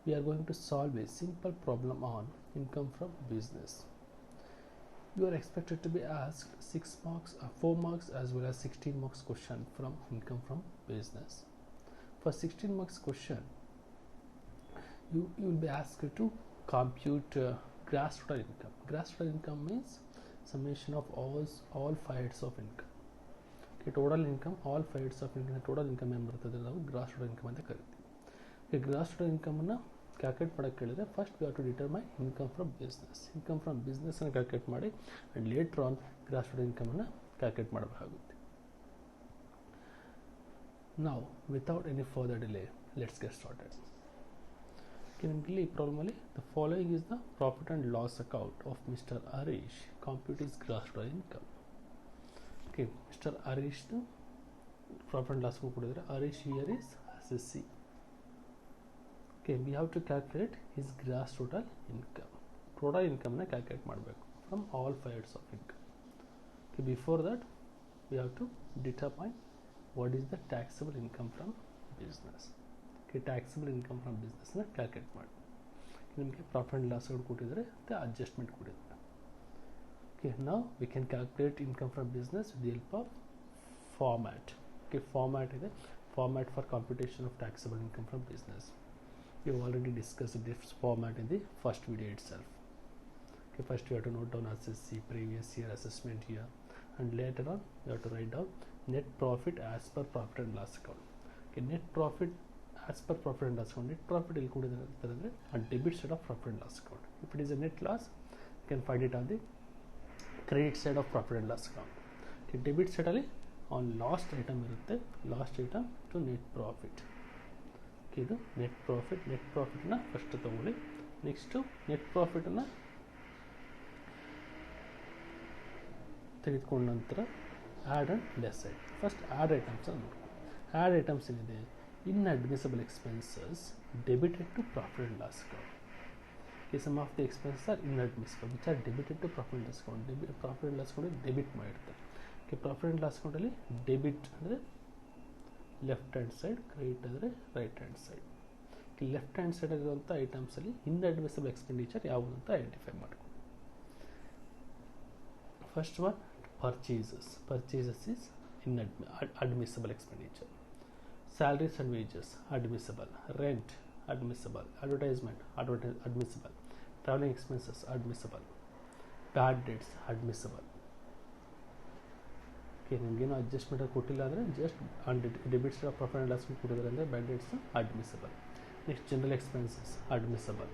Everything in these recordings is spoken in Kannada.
we are going to solve a simple problem on income from business. You are expected to be asked 6 marks, 4 marks as well as 16 marks question from income from business. For 16 marks question, you will be asked to compute gross total income. Gross total income means summation of all 5 heads of income. Okay, total income, all 5 heads of income, total income ಏನು ಬರ್ತದೆ ನಾವು ಗ್ರಾಸ್ ಟೋಟಲ್ ಇನ್ಕಮ್ ಅಂತ ಕರಿತೀವಿ. ಈ ಗ್ರಾಸ್ ಟೋಟಲ್ ಇನ್ಕಮನ್ನು ಕ್ಯಾಲ್ಕುಲೇಟ್ ಮಾಡೋಕ್ಕೆ ಹೇಳಿದ್ರೆ first we have to determine income from business. Income from ಬಿಸ್ನೆಸ್ನ ಕ್ಯಾಲ್ಕುಲೇಟ್ ಮಾಡಿ and later on gross total ಇನ್ಕಮನ್ನು ಕ್ಯಾಲ್ಕುಲೇಟ್ ಮಾಡಬೇಕಾಗುತ್ತೆ. ನಾವು without any further delay let's get started. ನಿಮಗೆ ಈ ಪ್ರಾಬ್ಲಮಲ್ಲಿ the following is the profit and loss account of mister Harish. Compute is gross total income. Okay, mister ಹರೀಶ್ನ ಪ್ರಾಫಿಟ್ ಆ್ಯಂಡ್ ಲಾಸ್ ಕೊಟ್ಟಿದ್ದಾರೆ. Harish here is as see. Okay, we have to calculate his gross total income. Total income na calculate ಮಾಡಬೇಕು from all 5 heads of income. Okay, before that we have to determine what is the taxable income from business. Okay, taxable income from business na calculate ಮಾಡಿ. ನಿಮಗೆ ಪ್ರಾಫಿಟ್ ಆ್ಯಂಡ್ ಲಾಸ್ ಕೊಟ್ಟಿದ್ದಾರೆ ಮತ್ತು ಅಡ್ಜಸ್ಟ್ಮೆಂಟ್ ಕೊಟ್ಟಿದ್ದಾರೆ. Okay, now we can calculate income from business with the help of format. Okay, format ಇದೆ. Format for computation of taxable income from business. We have already discussed this format in the first video itself. Okay, first you have to note down SSC, previous year assessment year, and later on you have to write down net profit as per profit and loss account. Okay, net profit as per profit and loss account. Net profit will include a debit side of profit and loss account. If it is a net loss, you can find it on the credit side of profit and loss account. Okay, debit side ಅಲ್ಲಿ on last item ಇರುತ್ತೆ, last item to net profit. ಇದು ನೆಟ್ ಪ್ರಾಫಿಟ್ನ ಫಸ್ಟ್ ತಗೊಳ್ಳಿ. ನೆಕ್ಸ್ಟು ನೆಟ್ ಪ್ರಾಫಿಟನ್ನು ತೆಗೆದುಕೊಂಡ ನಂತರ add and less side. First add items ಅಂತ ನೋಡ್ಕೊಳ್ಳಿ. ಆ್ಯಡ್ ಐಟಮ್ಸ್ ಏನಿದೆ, inadmissible expenses debited to profit and loss account. Okay, some of the expenses are inadmissible which are debited to profit and loss account. Profit and loss account debit ಮಾಡಿರ್ತಾರೆ. Okay, ಪ್ರಾಫಿಟ್ ಆ್ಯಂಡ್ ಲಾಸ್ ಅಕೌಂಟಲ್ಲಿ ಡೆಬಿಟ್ ಅಂದರೆ ಲೆಫ್ಟ್ ಹ್ಯಾಂಡ್ ಸೈಡ್, ಕ್ರೆಡಿಟ್ ಅಂದರೆ right hand side. Left hand side ಆಗಿರುವಂಥ ಐಟಮ್ಸಲ್ಲಿ ಇನ್ಅಡ್ಮಿಸಬಲ್ ಎಕ್ಸ್ಪೆಂಡಿಚರ್ ಯಾವುದು ಅಂತ ಐಡೆಂಟಿಫೈ ಮಾಡ್ಕೊಳ್ಳಿ. First one purchases is admissible expenditure. Salaries and wages admissible. Rent admissible. Advertisement admissible. Travelling expenses admissible. Bad debts admissible. Okay, ನಿಮಗೇನು ಅಡ್ಜಸ್ಟ್ಮೆಂಟ್ ಕೊಟ್ಟಿಲ್ಲ ಅಂದರೆ just debits profit and loss ಕೊಟ್ಟಿದ್ದಾರೆ ಅಂದರೆ ಬ್ಯಾಡ್ debts admissible. Next general expenses admissible.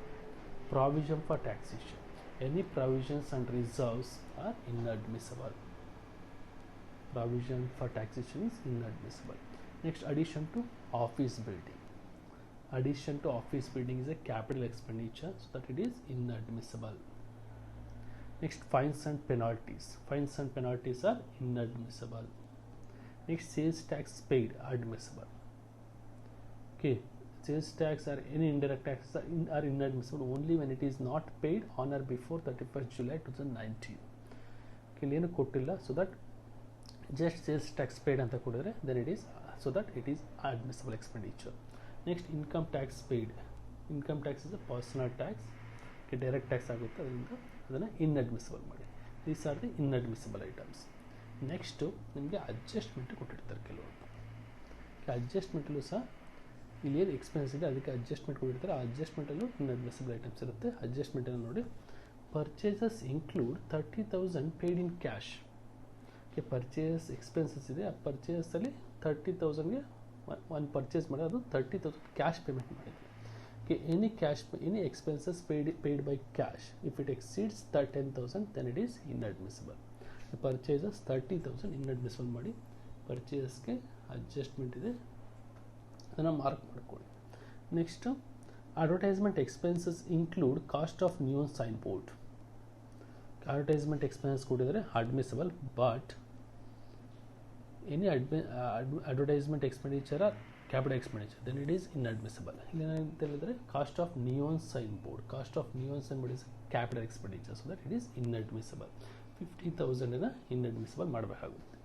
Provision for taxation, any provisions and reserves are inadmissible. Provision for taxation is inadmissible. Next addition to office building. Addition to office building is a capital expenditure, so that it is inadmissible. Next, fines and penalties. Fines and penalties are inadmissible. Next, sales tax paid admissible. Okay, sales tax or any indirect taxes are inadmissible only when it is not paid on or before 31st July 2019. Okay, ಏನು ಕೊಟ್ಟಿಲ್ಲ, so that just sales tax paid ಅಂತ ಕೊಡಿದ್ರೆ then it is so that it is admissible expenditure. Next income tax paid. Income tax is a personal tax. Direct tax ಆಗುತ್ತೆ, ಅದರಿಂದ ಅದನ್ನು ಇನ್ಅಡ್ಮಿಸಿಬಲ್ ಮಾಡಿ. These are the inadmissible items. Next ನಿಮಗೆ ಅಡ್ಜಸ್ಟ್ಮೆಂಟ್ ಕೊಟ್ಟಿರ್ತಾರೆ ಕೆಲವೊಂದು. ಅಡ್ಜಸ್ಟ್ಮೆಂಟಲ್ಲೂ ಸಹ ಇಲ್ಲಿ ಏನು ಎಕ್ಸ್ಪೆನ್ಸ್ ಇದೆ ಅದಕ್ಕೆ ಅಡ್ಜಸ್ಟ್ಮೆಂಟ್ ಕೊಟ್ಟಿರ್ತಾರೆ. ಆ ಅಡ್ಜಸ್ಟ್ಮೆಂಟಲ್ಲೂ ಇನ್ಅಡ್ಮಿಸಿಬಲ್ ಐಟಮ್ಸ್ ಇರುತ್ತೆ. ಅಡ್ಜಸ್ಟ್ಮೆಂಟನ್ನು ನೋಡಿ, purchases include 30,000 paid in cash. Purchase expenses ಇದೆ, ಆ ಪರ್ಚೇಸಲ್ಲಿ 30,000ಗೆ ಒಂದು ಪರ್ಚೇಸ್ ಮಾಡಿ ಅದು 30,000 ಕ್ಯಾಶ್ ಪೇಮೆಂಟ್ ಮಾಡಿದ್ವಿ. Okay, any expenses paid by cash if it exceeds 10,000 then it is inadmissible. Purchases 30,000 inadmissible ಮಾಡಿ. ಪರ್ಚೇಸ್ಗೆ ಅಡ್ಜಸ್ಟ್ಮೆಂಟ್ ಇದೆ, ಅದನ್ನು ಮಾರ್ಕ್ ಮಾಡ್ಕೊಳ್ಳಿ. Next advertisement expenses include cost of new sign board. Advertisement expenses ಕೊಟ್ಟಿದ್ದಾರೆ admissible, but any advertisement expenditure or capital expenditure then it is inadmissible. ಇಲ್ಲಿ ಏನಂತ ಹೇಳಿದರೆ cost of neon sign board. Cost of neon sign board is capital expenditure, so that it is inadmissible. 50,000 inadmissible ಮಾಡಬೇಕಾಗುತ್ತೆ.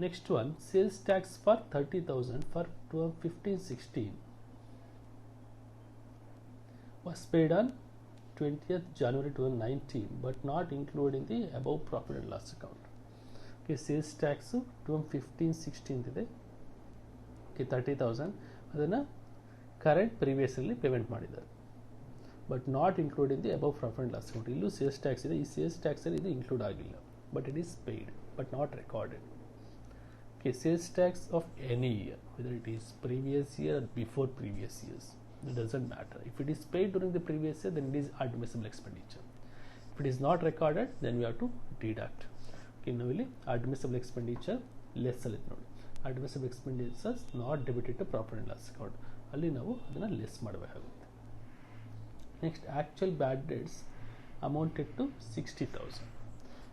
Next one, sales tax for 30,000 for 15-16 was paid on 20th January 2019 but not included in the above profit and loss account. Okay, sales tax 2015-16 ಇದೆ. Okay, 30,000 ಅದನ್ನು ಕರೆಂಟ್ ಪ್ರೀವಿಯಸ್ ಅಲ್ಲಿ ಪೇಮೆಂಟ್ ಮಾಡಿದ್ದಾರೆ, but not include in the above profit and loss account. ಇಲ್ಲೂ ಸೇಲ್ಸ್ ಟ್ಯಾಕ್ಸ್ ಇದೆ, ಈ ಸೇಲ್ಸ್ ಟ್ಯಾಕ್ಸಲ್ಲಿ ಇದು ಇನ್ಕ್ಲೂಡ್ ಆಗಿಲ್ಲ, but it is paid but not recorded. Okay, sales tax of any year, whether it is previous year or before previous years, it doesn't matter. If it is paid during the previous year, then it is admissible expenditure. If it is not recorded, then we have to deduct. Okay, now admissible expenditure less ಅಲ್ಲಿ ನೋಡಿ, admissible expenditures not debited to profit and loss account, ಅಲ್ಲಿ ನಾವು ಅದನ್ನು ಲೆಸ್ ಮಾಡಬೇಕಾಗುತ್ತೆ. Next actual bad debts amounted to 60,000.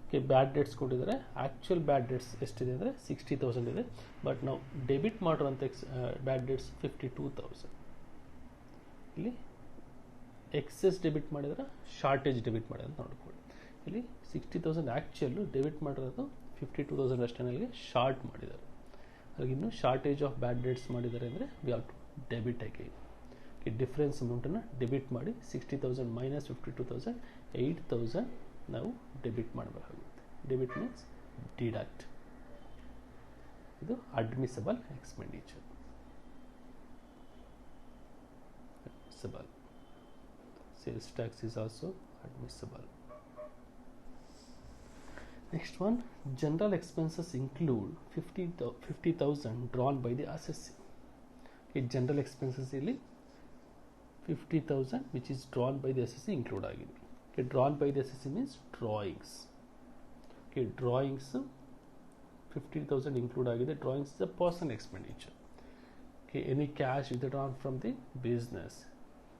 Okay, bad debts ಕೊಟ್ಟಿದ್ದಾರೆ. ಆ್ಯಕ್ಚುಯಲ್ ಬ್ಯಾಡ್ ಡೆಟ್ಸ್ ಎಷ್ಟಿದೆ ಅಂದರೆ 60,000 ಇದೆ, ಬಟ್ ನಾವು ಡೆಬಿಟ್ ಮಾಡಿರೋಂಥ ಬ್ಯಾಡ್ ಡೆಟ್ಸ್ 52,000. ಇಲ್ಲಿ ಎಕ್ಸೆಸ್ ಡೆಬಿಟ್ ಮಾಡಿದ್ರೆ ಶಾರ್ಟೇಜ್ ಡೆಬಿಟ್ ಮಾಡಿದ್ರೆ ಅಂತ ನೋಡ್ಕೊಳ್ಳಿ. ಇಲ್ಲಿ 60,000 ಆ್ಯಕ್ಚುಯಲ್ಲು, ಡೆಬಿಟ್ ಮಾಡಿರೋದು 52,000 ಅಷ್ಟೇ ಶಾರ್ಟ್ ಮಾಡಿದ್ದಾರೆ. ಹಾಗೆ ಇನ್ನು ಶಾರ್ಟೇಜ್ ಆಫ್ ಬ್ಯಾಡ್ ಡೆಟ್ಸ್ ಮಾಡಿದ್ದಾರೆ ಅಂದರೆ we have to debit again. ಈ ಡಿಫ್ರೆನ್ಸ್ ಅಮೌಂಟನ್ನು ಡೆಬಿಟ್ ಮಾಡಿ 60,000 ಮೈನಸ್ 52,000 8,000 ನಾವು ಡೆಬಿಟ್ ಮಾಡಬೇಕಾಗುತ್ತೆ. Debit means deduct. ಇದು admissible expenditure. admissible. Sales tax is also admissible. Next one, general expenses include 50,000 drawn by the assessee. Okay, general expenses ಇಲ್ಲಿ 50,000 which is drawn by the assessee include ಆಗಿದೆ. Okay, drawn by the assessee means drawings. Okay, drawings 50,000 include ಆಗಿದೆ. Drawings is a personal expenditure. Okay, any cash withdrawn from the business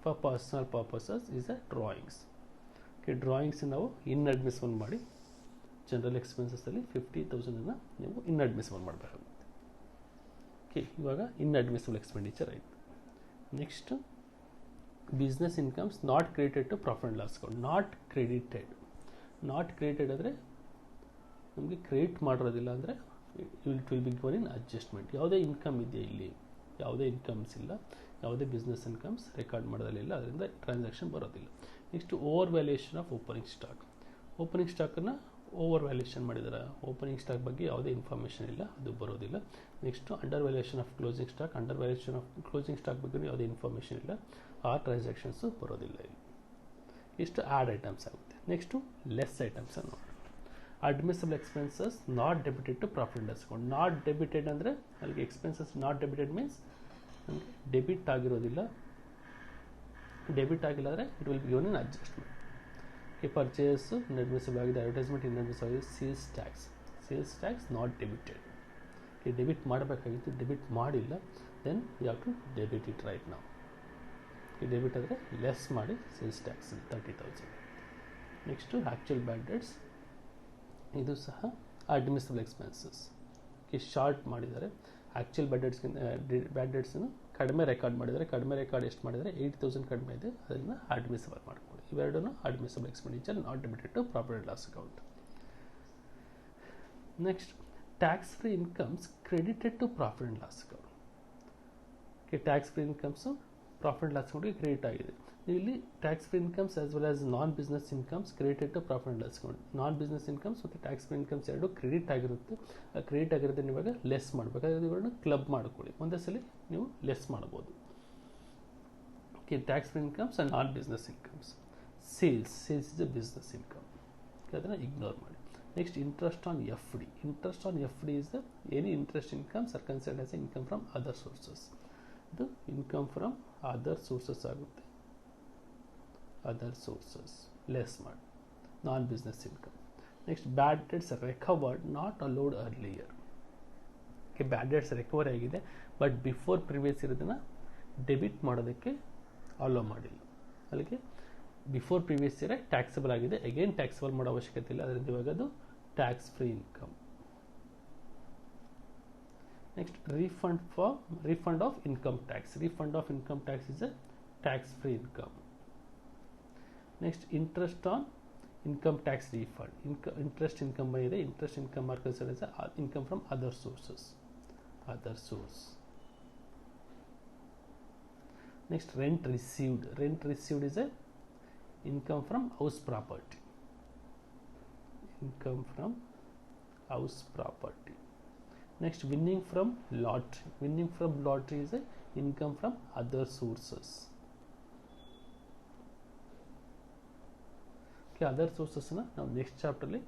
for personal purposes is a drawings. Okay, drawings ನಾವು inadmissible ಮಾಡಿ ಜನರಲ್ ಎಕ್ಸ್ಪೆನ್ಸಸ್ಸಲ್ಲಿ 50,000 ನೀವು ಇನ್ಅಡ್ಮಿಸಿಬಲ್ ಮಾಡಬೇಕಾಗುತ್ತೆ. ಓಕೆ, ಇವಾಗ ಇನ್ಅಡ್ಮಿಸಿಬಲ್ ಎಕ್ಸ್ಪೆಂಡಿಚರ್ ಆಯಿತು. Next business incomes not credited to profit and loss account. Not credited ಅಂದರೆ ನಮಗೆ ಕ್ರೆಡಿಟ್ ಮಾಡಿರೋದಿಲ್ಲ, ಅಂದರೆ it will be given in adjustment. ಯಾವುದೇ ಇನ್ಕಮ್ ಇದೆಯಾ ಇಲ್ಲಿ, ಯಾವುದೇ ಇನ್ಕಮ್ಸ್ ಇಲ್ಲ, ಯಾವುದೇ ಬಿಸ್ನೆಸ್ ಇನ್ಕಮ್ಸ್ ರೆಕಾರ್ಡ್ ಮಾಡೋದಿಲ್ಲ, ಅದರಿಂದ ಟ್ರಾನ್ಸಾಕ್ಷನ್ ಬರೋದಿಲ್ಲ. Next over valuation of opening stock. Opening ಸ್ಟಾಕನ್ನು ಓವರ್ ವ್ಯಾಲ್ಯೂಯೇಷನ್ ಮಾಡಿದ್ದಾರೆ, ಓಪನಿಂಗ್ ಸ್ಟಾಕ್ ಬಗ್ಗೆ ಯಾವುದೇ ಇನ್ಫಾರ್ಮೇಷನ್ ಇಲ್ಲ, ಅದು ಬರೋದಿಲ್ಲ. Next under valuation of closing stock. Under valuation of closing stock ಬಗ್ಗೆ ಯಾವುದೇ ಇನ್ಫಾರ್ಮೇಷನ್ ಇಲ್ಲ, ಆ ಟ್ರಾನ್ಸಾಕ್ಷನ್ಸು ಬರೋದಿಲ್ಲ ಇಲ್ಲಿ. ಇಷ್ಟು ಆ್ಯಡ್ ಐಟಮ್ಸ್ ಆಗುತ್ತೆ. ನೆಕ್ಸ್ಟು ಲೆಸ್ ಐಟಮ್ಸ್ ಅನ್ನು ನೋಡೋಣ. Admissible expenses not debited to profit and loss account. Not debited ಅಂದರೆ ಅಲ್ಲಿಗೆ ಎಕ್ಸ್ಪೆನ್ಸಸ್ ನಾಟ್ ಡೆಬಿಟೆಡ್ ಮೀನ್ಸ್ ನಮಗೆ ಡೆಬಿಟ್ ಆಗಿರೋದಿಲ್ಲ. ಡೆಬಿಟ್ ಆಗಿಲ್ಲ ಅಂದರೆ it will be given in adjustment. ಈ ಪರ್ಚೇಸು ಇನ್ಅಡ್ಮಿಸಿಬಲ್ ಆಗಿದೆ, ಅಡ್ವರ್ಟೈಸ್ಮೆಂಟ್ ಇನ್ಅಡ್ಮಿಸಿಬಲ್ ಆಗಿದೆ. Sales tax not debited. ಈ ಡೆಬಿಟ್ ಮಾಡಬೇಕಾಗಿತ್ತು, ಡೆಬಿಟ್ ಮಾಡಿಲ್ಲ, then you have to debit it right ನಾವು. ಈ ಡೆಬಿಟ್ ಆದರೆ ಲೆಸ್ ಮಾಡಿ sales tax 30,000. Next actual bad debts, ಇದು ಸಹ ಅಡ್ಮಿಸಿಬಲ್ ಎಕ್ಸ್ಪೆನ್ಸಸ್. ಶಾರ್ಟ್ ಮಾಡಿದ್ದಾರೆ. ಆ್ಯಕ್ಚುಯಲ್ ಬ್ಯಾಡ್ ಡೆಟ್ಸನ್ನು ಕಡಿಮೆ ರೆಕಾರ್ಡ್ ಮಾಡಿದ್ದಾರೆ. ಕಡಿಮೆ ರೆಕಾರ್ಡ್ ಎಷ್ಟು ಮಾಡಿದರೆ 8,000 ಕಡಿಮೆ ಇದೆ, ಅದನ್ನು ಅಡ್ಮಿಸಿಬಲ್ ಮಾಡ್ಕೊಳ್ಳಿ. ಇವೆರಡನ್ನು admissible expenditure not debited to profit and loss account. Next tax free incomes credited to profit and loss account. Okay, tax free incomes profit and loss ಅಕೌಂಟ್ಗೆ ಕ್ರೆಡಿಟ್ ಆಗಿದೆ. ಇಲ್ಲಿ tax free incomes as well as non business incomes credited to profit and loss account. Non business incomes ಮತ್ತು ಟ್ಯಾಕ್ಸ್ ಫ್ರೀ ಇನ್ಕಮ್ಸ್ ಎರಡು ಕ್ರೆಡಿಟ್ ಆಗಿರುತ್ತೆ. ಆ ಕ್ರೆಡಿಟ್ ಆಗಿರೋದನ್ನ ಇವಾಗ ಲೆಸ್ ಮಾಡಬೇಕಾದ್ರೆ ಇವುಗಳನ್ನ ಕ್ಲಬ್ ಮಾಡ್ಕೊಳ್ಳಿ, ಒಂದೇ ಸಲ ನೀವು ಲೆಸ್ ಮಾಡ್ಬೋದು. Okay, tax free incomes and non business incomes. Sales is a business income, ಅದನ್ನು ಇಗ್ನೋರ್ ಮಾಡಿ. Next interest on F D. Interest on F D is the any interest incomes are considered as income from other sources. ಇದು ಇನ್ಕಮ್ ಫ್ರಮ್ ಅದರ್ ಸೋರ್ಸಸ್ ಆಗುತ್ತೆ. ಅದರ್ ಸೋರ್ಸಸ್ ಲೆಸ್ ಮಾಡಿ, non business income. Next bad debts recovered not allowed earlier. Okay, bad debts recovery ಆಗಿದೆ, ಬಟ್ ಬಿಫೋರ್ ಪ್ರಿವಿಯಸ್ ಇರೋದನ್ನು ಡೆಬಿಟ್ ಮಾಡೋದಕ್ಕೆ ಅಲೋ ಮಾಡಿಲ್ಲ. ಅಲ್ಲಿಗೆ ಬಿಫೋರ್ ಪ್ರಿವಿಯಸ್ ಇಯರ್ ಟ್ಯಾಕ್ಸಬಲ್ ಆಗಿದೆ, ಅಗೇನ್ ಟ್ಯಾಕ್ಸಬಲ್ ಮಾಡೋ ಅವಶ್ಯಕತೆ ಇಲ್ಲ, ಅದರಿಂದ ಇವಾಗ ಅದು tax free income. Next refund of income tax. Refund of income tax is a tax free income. Next, interest on income tax refund. Interest income ಇದೆ, interest income are considered as income from other sources. Other source. Next, rent received. Rent received is a income from house property. Income from house property. Next, winning from lottery. Winning from lottery is a income from other sources. Okay, other sources na ನಾವು ನೆಕ್ಸ್ಟ್ ಚಾಪ್ಟರ್ಲಿ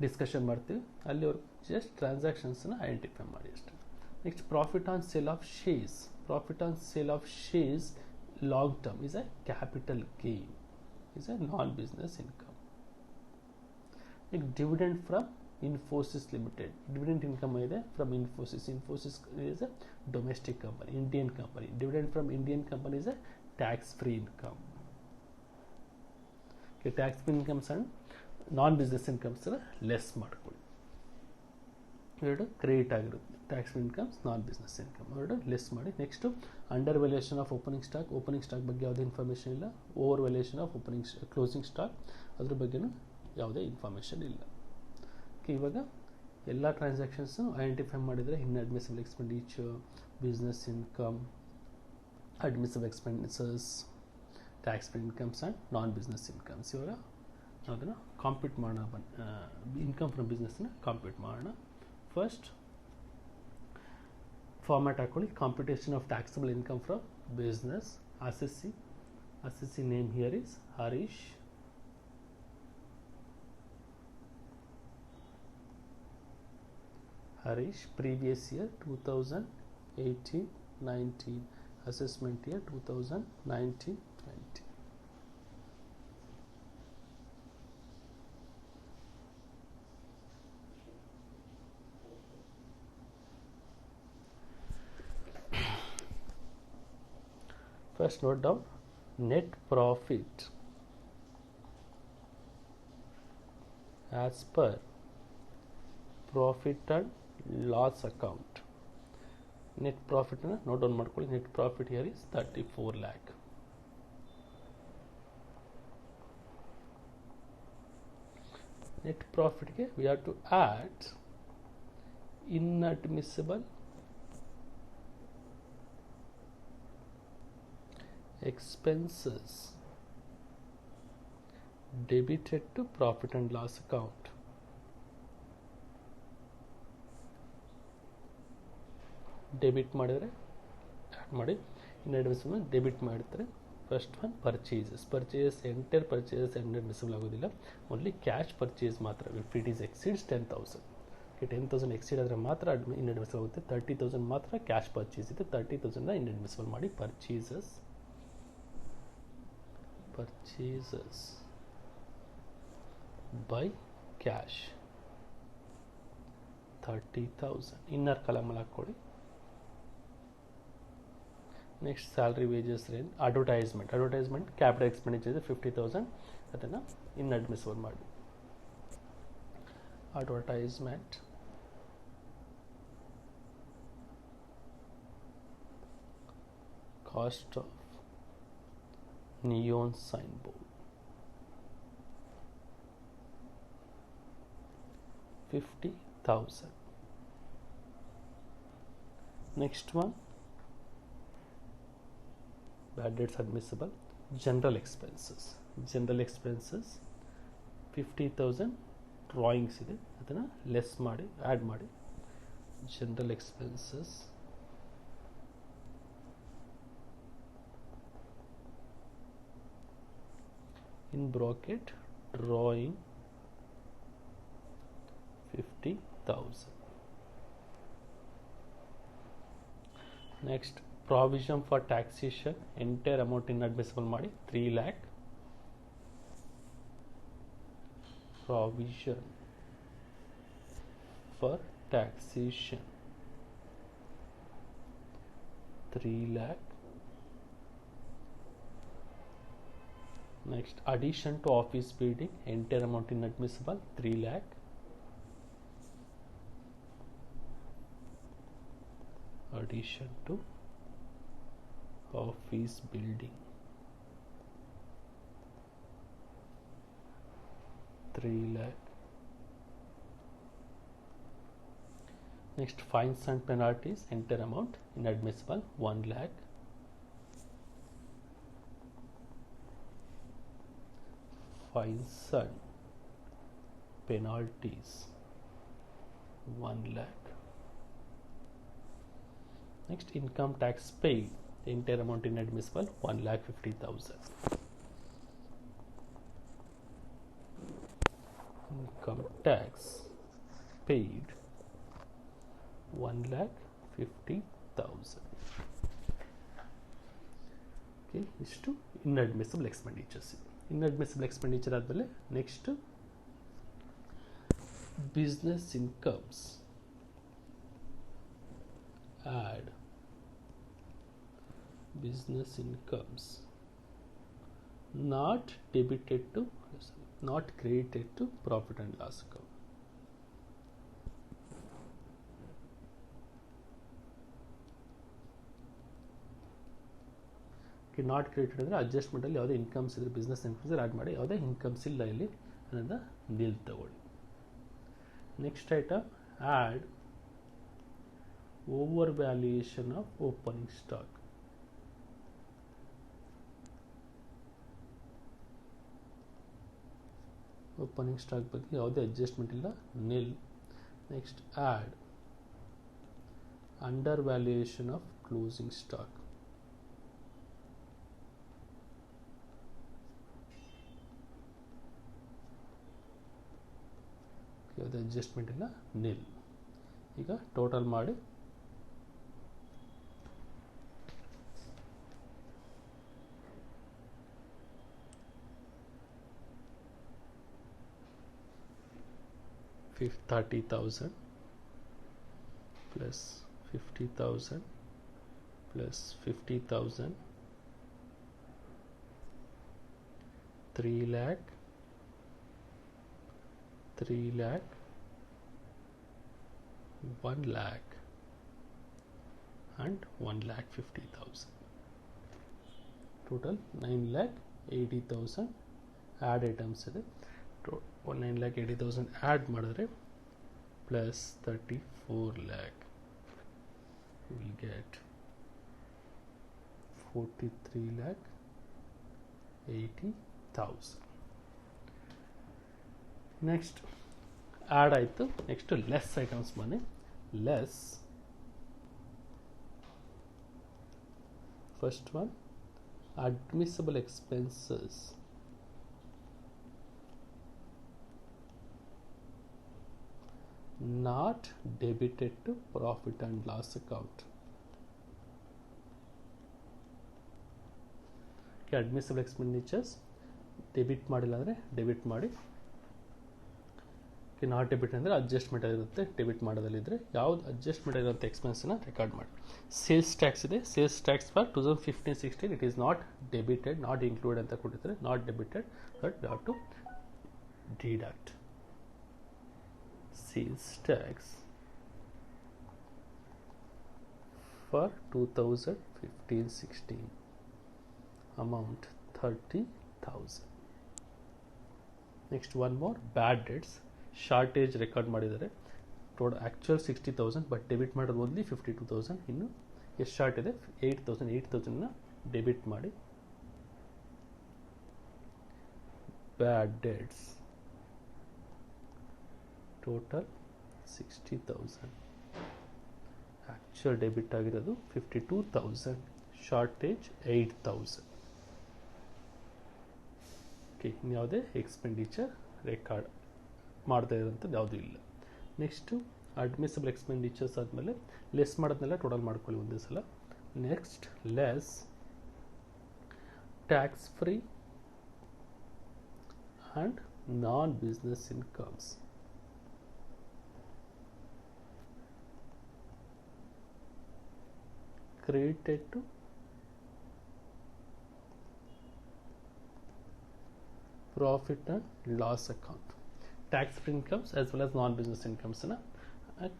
ಡಿಸ್ಕಷನ್ ಮಾಡ್ತೀವಿ. ಅಲ್ಲಿವರೆಗೂ ಜಸ್ಟ್ ಟ್ರಾನ್ಸಾಕ್ಷನ್ಸ್ನ ಐಡೆಂಟಿಫೈ ಮಾಡಿ ಅಷ್ಟೇ. Next, profit on sale of shares. Profit on sale of shares long term is a capital gain, is a non-business income. Like dividend from Infosys Limited. Dividend income ಇದೆ from Infosys. Infosys is a domestic company, Indian company. Dividend from Indian company is a tax-free income. Okay, tax-free incomes and non-business incomes less ಮಾಡ್ಕೊಳ್ಳಿ. ಎರಡು ಕ್ರೆಡಿಟ್ ಆಗಿರುತ್ತೆ. ಟ್ಯಾಕ್ಸ್ ಇನ್ಕಮ್ಸ್, ನಾನ್ ಬಿಸ್ನೆಸ್ ಇನ್ಕಮ್ ಎರಡು ಲೆಸ್ ಮಾಡಿ. Next, under valuation of opening stock. Opening stock ಬಗ್ಗೆ ಯಾವುದೇ ಇನ್ಫಾರ್ಮೇಷನ್ ಇಲ್ಲ. Over valuation of closing stock, ಅದ್ರ ಬಗ್ಗೆನೂ ಯಾವುದೇ ಇನ್ಫಾರ್ಮೇಷನ್ ಇಲ್ಲ. ಓಕೆ, ಇವಾಗ ಎಲ್ಲ ಟ್ರಾನ್ಸಾಕ್ಷನ್ಸು ಐಡೆಂಟಿಫೈ ಮಾಡಿದರೆ inadmissible expenditure, business income, admissible expenses, tax free incomes and non business incomes. ಇವಾಗ ಅದನ್ನು ಕಾಂಪ್ಯೂಟ್ ಮಾಡೋಣ. ಇನ್ಕಮ್ ಫ್ರಮ್ ಬಿಸ್ನೆಸ್ನ ಕಾಂಪ್ಯೂಟ್ ಮಾಡೋಣ. ಫಸ್ಟ್ ಫಾರ್ಮ್ಯಾಟ್ ಹಾಕೊಳ್ಳಿ. Computation of taxable income from business. Assessee name here is Harish. Previous year 2018-19. Assessment year 2019-20. First, note down net profit as per profit and loss account. Net profit na note down ಮಾಡ್ಕೊಳ್ಳಿ. Net profit here is 34 lakh. Net profit ಗೆ we have to add inadmissible expenses debited to profit and loss account. Debit ಮಾಡಿದರೆ ಆ್ಯಡ್ ಮಾಡಿ, ಇನ್ಅಡ್ಮಿಸಿಬಲ್ ಡೆಬಿಟ್ ಮಾಡಿದರೆ. First one purchases entire purchases inadmissible ಆಗೋದಿಲ್ಲ. ಓನ್ಲಿ ಕ್ಯಾಶ್ ಪರ್ಚೇಸ್ ಮಾತ್ರ. If it is exceeds 10,000, 10,000 exceed ಆದರೆ ಮಾತ್ರ ಇನ್ಅಡ್ಮಿಸಿಬಲ್ ಆಗುತ್ತೆ. 30,000 ಮಾತ್ರ ಕ್ಯಾಶ್ ಪರ್ಚೇಸ್ ಇದೆ. 30,000 ಇನ್ಅಡ್ಮಿಸಿಬಲ್ ಮಾಡಿ. ಪರ್ಚೇಸಸ್ ಬೈ ಕ್ಯಾಶ್ 30,000 ಇನ್ನರ್ ಕಾಲಮಲ್ಲಿ ಹಾಕ್ಕೊಳ್ಳಿ. Next, salary, wages, range. Advertisement capital expenditure ಇದೆ 50,000, ಅದನ್ನು ಇನ್ಅಡ್ಮಿಸಿಬಲ್ ಮಾಡಿ. Advertisement cost of neon signboard 50,000. Next one, bad debts admissible. General expenses 50,000 drawings ಇದೆ, ಅದನ್ನು ಲೆಸ್ ಮಾಡಿ ಆ್ಯಡ್ ಮಾಡಿ. General expenses in bracket drawing 50,000. Next, provision for taxation entire amount inadmissible ಮಾಡಿ 3 lakh. Provision for taxation 3 lakh. Next, addition to office building entire amount inadmissible 3 lakh. Addition to office building 3 lakh. Next, fines and penalties entire amount inadmissible 1 lakh. fines and penalties 1 lakh. Next, income tax paid, the entire amount inadmissible 1,50,000. Income tax paid 1,50,000. Okay, ಇಷ್ಟು inadmissible expenditures. Inadmissible expenditure ಆದಮೇಲೆ next business incomes. Add business incomes not debited to, not credited to profit and loss account. Okay, not credited ಅಂದರೆ ಅಡ್ಜಸ್ಟ್ಮೆಂಟ್ ಅಲ್ಲಿ ಯಾವುದೇ ಇನ್ಕಮ್ಸ್ ಇದ್ರೆ ಬಿಸ್ನೆಸ್ ಇನ್ಕಮ್ಸ್ ಆ್ಯಡ್ ಮಾಡಿ, ಯಾವುದೇ ಇನ್ಕಮ್ಸ್ ಇಲ್ಲ ಇಲ್ಲಿ ಅನ್ನೋದ ನಿಲ್ ತಗೊಳ್ಳಿ. Next item add over valuation of opening stock. Opening stock ಬಗ್ಗೆ ಯಾವುದೇ ಅಡ್ಜಸ್ಟ್ಮೆಂಟ್ ಇಲ್ಲ, nil. Next add under valuation of closing stock. ಯಾವುದೇ ಅಡ್ಜಸ್ಟ್ಮೆಂಟ್ ಇಲ್ಲ, ನಿಲ್. ಈಗ ಟೋಟಲ್ ಮಾಡಿ $30,000 plus 50,000 plus 50,000 3 lakh 1 lakh and 1,50,000. Total 9,80,000 add items ಇದೆ. 9,80,000 add ಮಾಡಿದ್ರೆ plus 34 lakh will get 43,80,000. Next add ಆಯಿತು. ನೆಕ್ಸ್ಟ್ ಲೆಸ್ ಐಟಮ್ಸ್ ಬನ್ನಿ. Less first one admissible expenses not debited to profit and loss account. Admissible expenditures debit ಮಾಡಿಲ್ಲ ಅಂದರೆ ಡೆಬಿಟ್ ಮಾಡಿ. ನಾಟ್ ಡೆಬಿಟ್ ಅಂದರೆ ಅಡ್ಜಸ್ಟ್ಮೆಂಟ್ ಆಗಿರುತ್ತೆ, ಡೆಬಿಟ್ ಮಾಡೋದಲ್ಲಿದ್ದರೆ ಯಾವ್ದು ಅಡ್ಜಸ್ಟ್ಮೆಂಟ್ ಆಗಿರುತ್ತೆ ಎಕ್ಸ್ಪೆನ್ಸನ್ನ ರೆಕಾರ್ಡ್ ಮಾಡಿ. ಸೇಲ್ಸ್ ಟ್ಯಾಕ್ಸ್ ಇದೆ, sales tax for 2015-16 it is not debited, not include ಅಂತ ಕೊಟ್ಟಿದ್ದಾರೆ, not debited, but you have to deduct sales tax for 2015-16 amount 30,000. Next one more, bad debts. Shortage record ಮಾಡಿದ್ದಾರೆ. ಟೋಟಲ್ ಆ್ಯಕ್ಚುಯಲ್ 60,000 ಬಟ್ ಡೆಬಿಟ್ ಮಾಡೋದು ಓನ್ಲಿ 52,000. ಇನ್ನು ಎಷ್ಟು ಶಾರ್ಟ್ ಇದೆ 8,000 ಡೆಬಿಟ್ ಮಾಡಿ. Bad debts total 60,000, actual debit ಆಗಿರೋದು 52,000, ಶಾರ್ಟೇಜ್ 8,000. ಓಕೆ, ಇನ್ಯಾವುದೇ ಎಕ್ಸ್ಪೆಂಡಿಚರ್ ರೆಕಾರ್ಡ್ ಮಾಡ್ತಾ ಇರೋಂಥದ್ದು ಯಾವುದೂ ಇಲ್ಲ. ನೆಕ್ಸ್ಟು ಅಡ್ಮಿಸಿಬಲ್ ಎಕ್ಸ್ಪೆಂಡಿಚರ್ಸ್ ಆದಮೇಲೆ ಲೆಸ್ ಮಾಡೋದನ್ನೆಲ್ಲ ಟೋಟಲ್ ಮಾಡ್ಕೊಳ್ಳಿ ಒಂದೇ ಸಲ. Next less tax free and non business incomes. Credited to profit and loss account. Tax free incomes as well as non business ಇನ್ಕಮ್ಸನ್ನು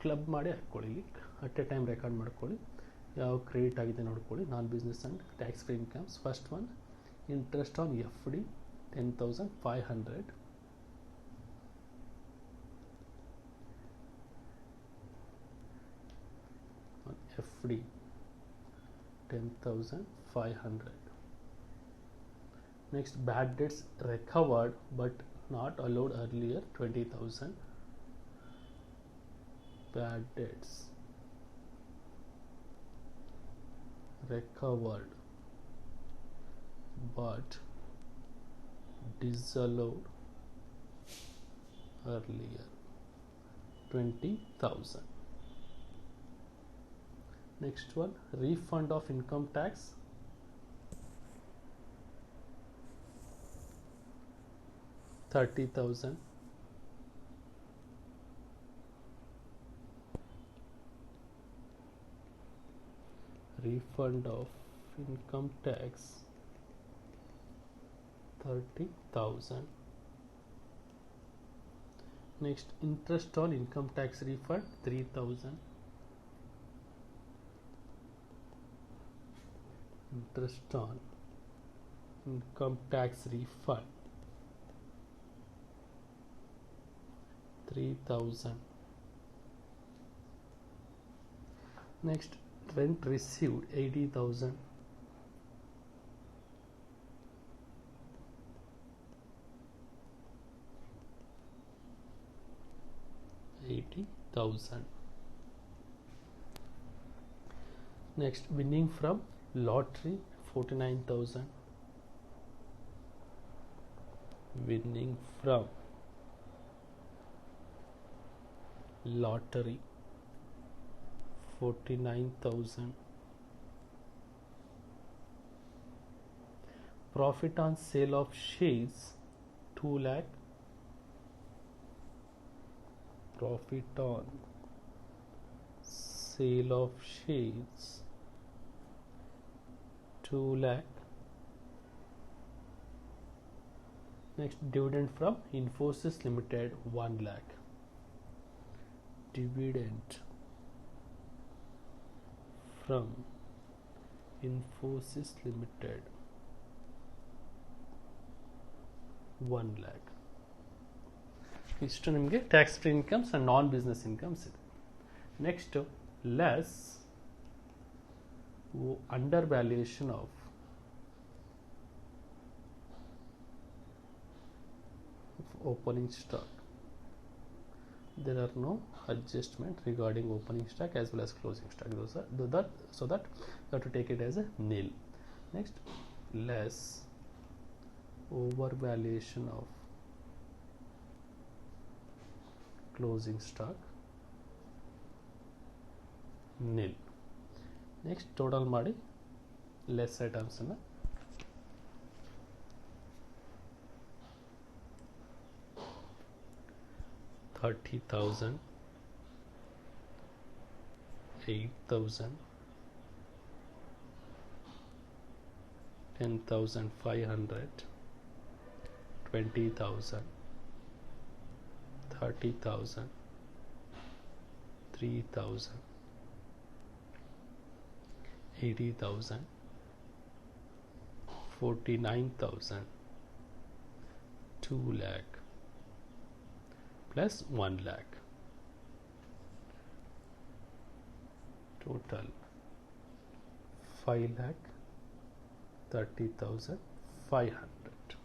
ಕ್ಲಬ್ ಮಾಡಿ ಹಾಕ್ಕೊಳ್ಳಿ. ಅಟ್ ಎ ಟೈಮ್ ರೆಕಾರ್ಡ್ ಮಾಡ್ಕೊಳ್ಳಿ, ಯಾವ ಕ್ರೆಡಿಟ್ ಆಗಿದೆ ನೋಡ್ಕೊಳ್ಳಿ. Non business and tax free incomes. First one interest on FD 10,500. FD 10,500. Next, bad debts recovered but not allowed earlier, 20,000. Bad debts recovered but disallowed earlier, 20,000. Next one, refund of income tax, 30,000. Refund of income tax, 30,000. Next, interest on income tax refund, 3,000. Interest on income tax refund, 3,000. Next, rent received, 80,000. Next, winning from lottery, 49,000. Winning from lottery, 49,000. Profit on sale of shares, 2 lakh. Profit on sale of shares, 2 lakh. Next, dividend from Infosys Limited, 1 lakh. Dividend from Infosys Limited, 1 lakh. ಇಷ್ಟು ನಿಮಗೆ tax free incomes and non business incomes ಇದೆ. Next, less under valuation of opening stock. There are no adjustment regarding opening stock as well as closing stock. Those are so that you have to take it as a nil. Next, less overvaluation of closing stock, nil. Next, total ಮಾಡಿ less items ಅನ್ನು 30,000, 8,000, 10,500, 20,000, 30,000, 3,000, 80,000, 49,000, 2 lakh plus 1 lakh. Total 5 lakh 30,500.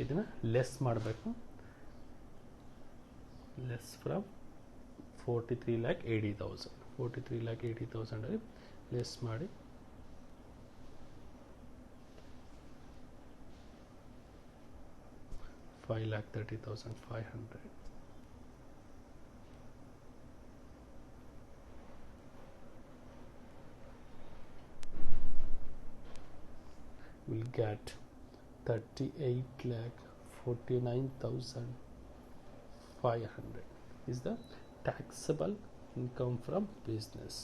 ಇದನ್ನ ಲೆಸ್ ಮಾಡಬೇಕು. Less from 43,80,000. 43,80,000 ಅಲ್ಲಿ ಲೆಸ್ ಮಾಡಿ 5,30,500. We'll get 38,49,500 is the taxable income from business.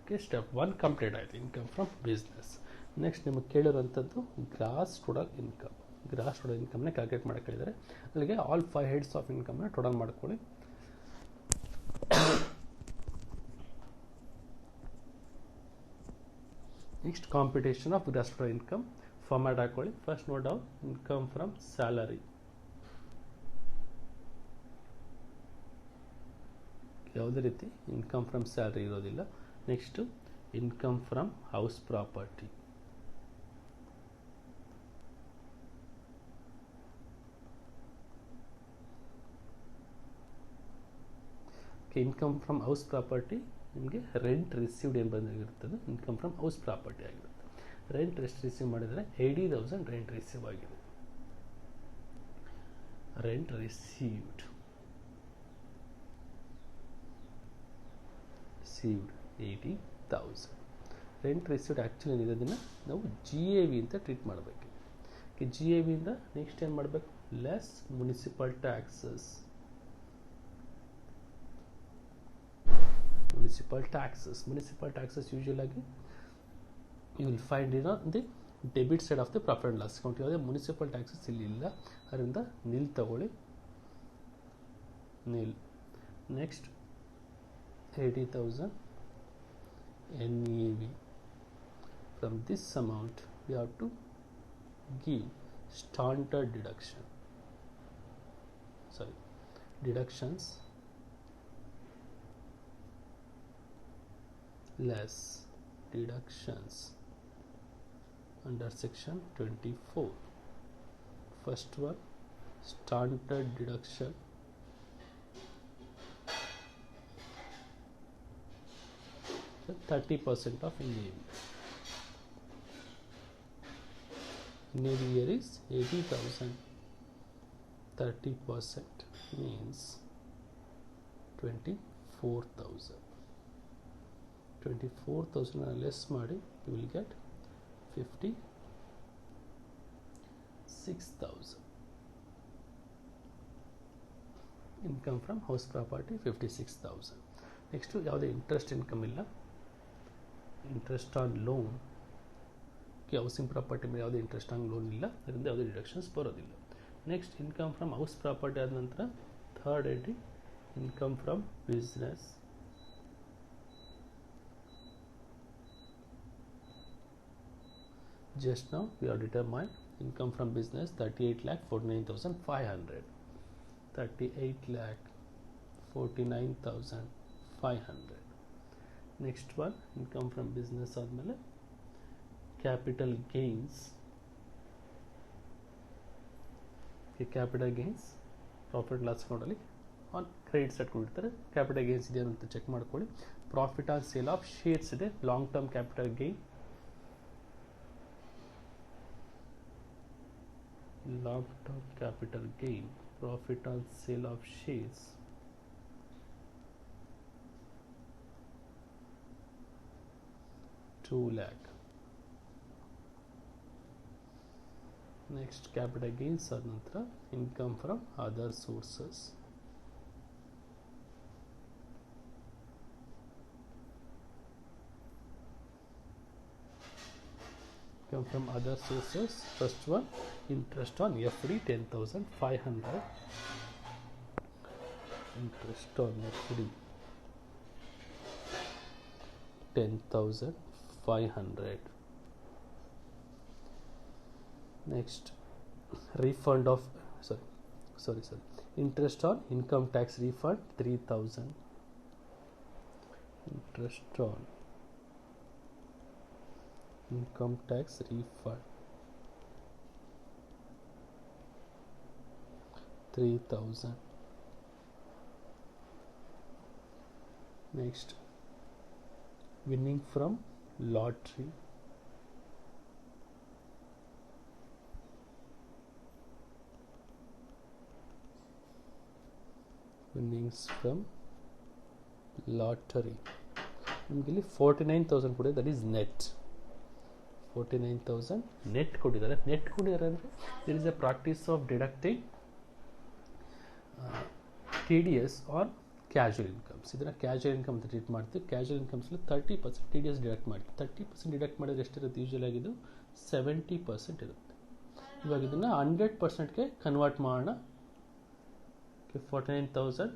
Okay, step 1 complete ಆಯಿತು, ಇನ್ಕಮ್ ಫ್ರಮ್ ಬಿಸ್ನೆಸ್. ನೆಕ್ಸ್ಟ್ ನಿಮಗೆ ಕೇಳಿರೋಂಥದ್ದು gross total income. Gross total ಇನ್ಕಮ್ನ ಕ್ಯಾಲ್ಕುಲೇಟ್ ಮಾಡಕ್ಕೆ ಹೇಳಿದ್ದಾರೆ. ಅಲ್ಲಿಗೆ ಆಲ್ 5 ಹೆಡ್ಸ್ ಆಫ್ ಇನ್ಕಮ್ನ ಟೋಟಲ್ ಮಾಡ್ಕೊಳ್ಳಿ. Next, computation of gross total income format ಹಾಕೊಳ್ಳಿ. First note down income from salary. ಯಾವುದೇ ರೀತಿ ಇನ್ಕಮ್ ಫ್ರಮ್ ಸ್ಯಾಲ್ರಿ ಇರೋದಿಲ್ಲ. Next income from house property. Income from house property ನಿಮಗೆ ರೆಂಟ್ ರಿಸೀವ್ಡ್ ಏನು ಬಂದಿರ್ತದೆ, ಇನ್ಕಮ್ ಫ್ರಮ್ ಹೌಸ್ ಪ್ರಾಪರ್ಟಿ ಆಗಿರುತ್ತೆ. ರೆಂಟ್ ಎಷ್ಟು ರಿಸೀವ್ ಮಾಡಿದರೆ 80,000 ರೆಂಟ್ ರಿಸೀವ್ ಆಗಿದೆ. Rent received 80,000. Rent received actually ಏನಿದೆ ಅದನ್ನು ನಾವು GAV ಅಂತ ಟ್ರೀಟ್ ಮಾಡಬೇಕು. GAV ಇಂದ ನೆಕ್ಸ್ಟ್ ಏನು ಮಾಡಬೇಕು, less municipal taxes. Municipal taxes usually you will find in the debit side of the profit and loss account. ಯಾವುದೇ ಮುನಿಸಿಪಲ್ ಟ್ಯಾಕ್ಸಸ್ ಇಲ್ಲಿ ಇಲ್ಲ, ಅದರಿಂದ ನಿಲ್ ತಗೊಳ್ಳಿ, nil. Next 80,000 NAV. From this amount we have to give standard deductions less deductions under section 24. First one, standard deduction so 30% of NAV. NAV here is 80,000. 30% means 24,000. 24,000 less ಮಾಡಿ you will get 56,000. Income from house property 56,000. Next ಯಾವುದೇ ಇಂಟ್ರೆಸ್ಟ್ ಇನ್ಕಮ್ ಇಲ್ಲ. Interest on loan, housing property ಮೇಲೆ ಯಾವುದೇ ಇಂಟ್ರೆಸ್ಟ್ ಆನ್ ಲೋನ್ ಇಲ್ಲ, ಅದರಿಂದ ಯಾವುದೇ ಡಿಡಕ್ಷನ್ಸ್ ಬರೋದಿಲ್ಲ. Next income from house property ಆದ ನಂತರ third entry income from business. Just now we have determined income from business 38,49,500. 38,49,500. Next one, income from business ಆದಮೇಲೆ capital gains. Capital gains profit loss ಅಕೌಂಟಲ್ಲಿ ಆನ್ ಕ್ರೆಡಿಟ್ ಸೈಡ್ ಕೊಟ್ಟಿರ್ತಾರೆ. ಕ್ಯಾಪಿಟಲ್ ಗೇನ್ಸ್ ಇದೆಯಾ ಅಂತ ಚೆಕ್ ಮಾಡ್ಕೊಳ್ಳಿ. Profit on sale of shares ಇದೆ, long term capital gain. Long-term capital gain, profit on sale of shares, ₹2 lakh. Next capital gains ಆದ ನಂತರ income from other sources. Come from other sources. First one, interest on FD 10,500. Interest on FD 10,500. Next, refund of sorry interest on income tax refund 3,000. Interest on income tax refund 3,000. Next, winning from lottery. Winnings from lottery. ನಿಮಗೆ ಇಲ್ಲಿ 49,000 ಕೊಡಿ, ದಟ್ ಈಸ್ ನೆಟ್. 49,000 ನೆಟ್ ಕೊಟ್ಟಿದ್ದಾರೆ. ನೆಟ್ ಕೊಟ್ಟಿದ್ದಾರೆ ಅಂದರೆ there is a practice of deducting TDS on casual incomes. ಇದನ್ನು ಕ್ಯಾಶುವಲ್ ಇನ್ಕಮ್ ಅಂತ ಟ್ರೀಟ್ ಮಾಡ್ತೀವಿ. ಕ್ಯಾಶುವಲ್ ಇನ್ಕಮ್ಸಲ್ಲಿ 30% TDS ಡಿಡಕ್ಟ್ ಮಾಡಿ. 30% ಡಿಡಕ್ಟ್ ಮಾಡಿದ್ರೆ ಎಷ್ಟಿರುತ್ತೆ? ಯೂಶುವಲ್ ಆಗಿದ್ದು 70% ಇರುತ್ತೆ. ಇವಾಗ ಇದನ್ನು 100%ಗೆ ಕನ್ವರ್ಟ್ ಮಾಡೋಣ. 49,000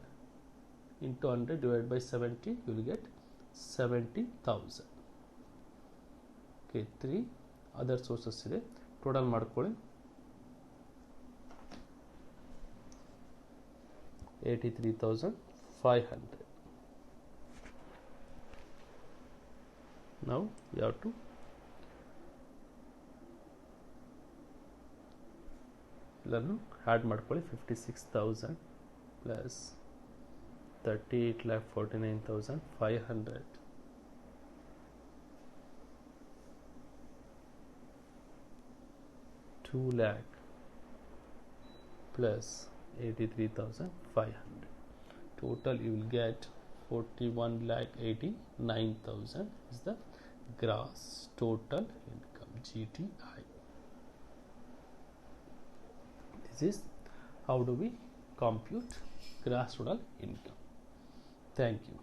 into 100 divided by 70, you will get 70,000. Okay, 3 other sources ಇದೆ. ಟೋಟಲ್ ಮಾಡ್ಕೊಳ್ಳಿ. 83,500. Now you have to ಎಲ್ಲಾನು ಆ್ಯಡ್ ಮಾಡ್ಕೊಳ್ಳಿ. 56,000 plus 38,49,500 2 lakh plus 83,500. Total you will get 41,89,000 is the gross total income, GTI. This is how do we compute gross total income. Thank you.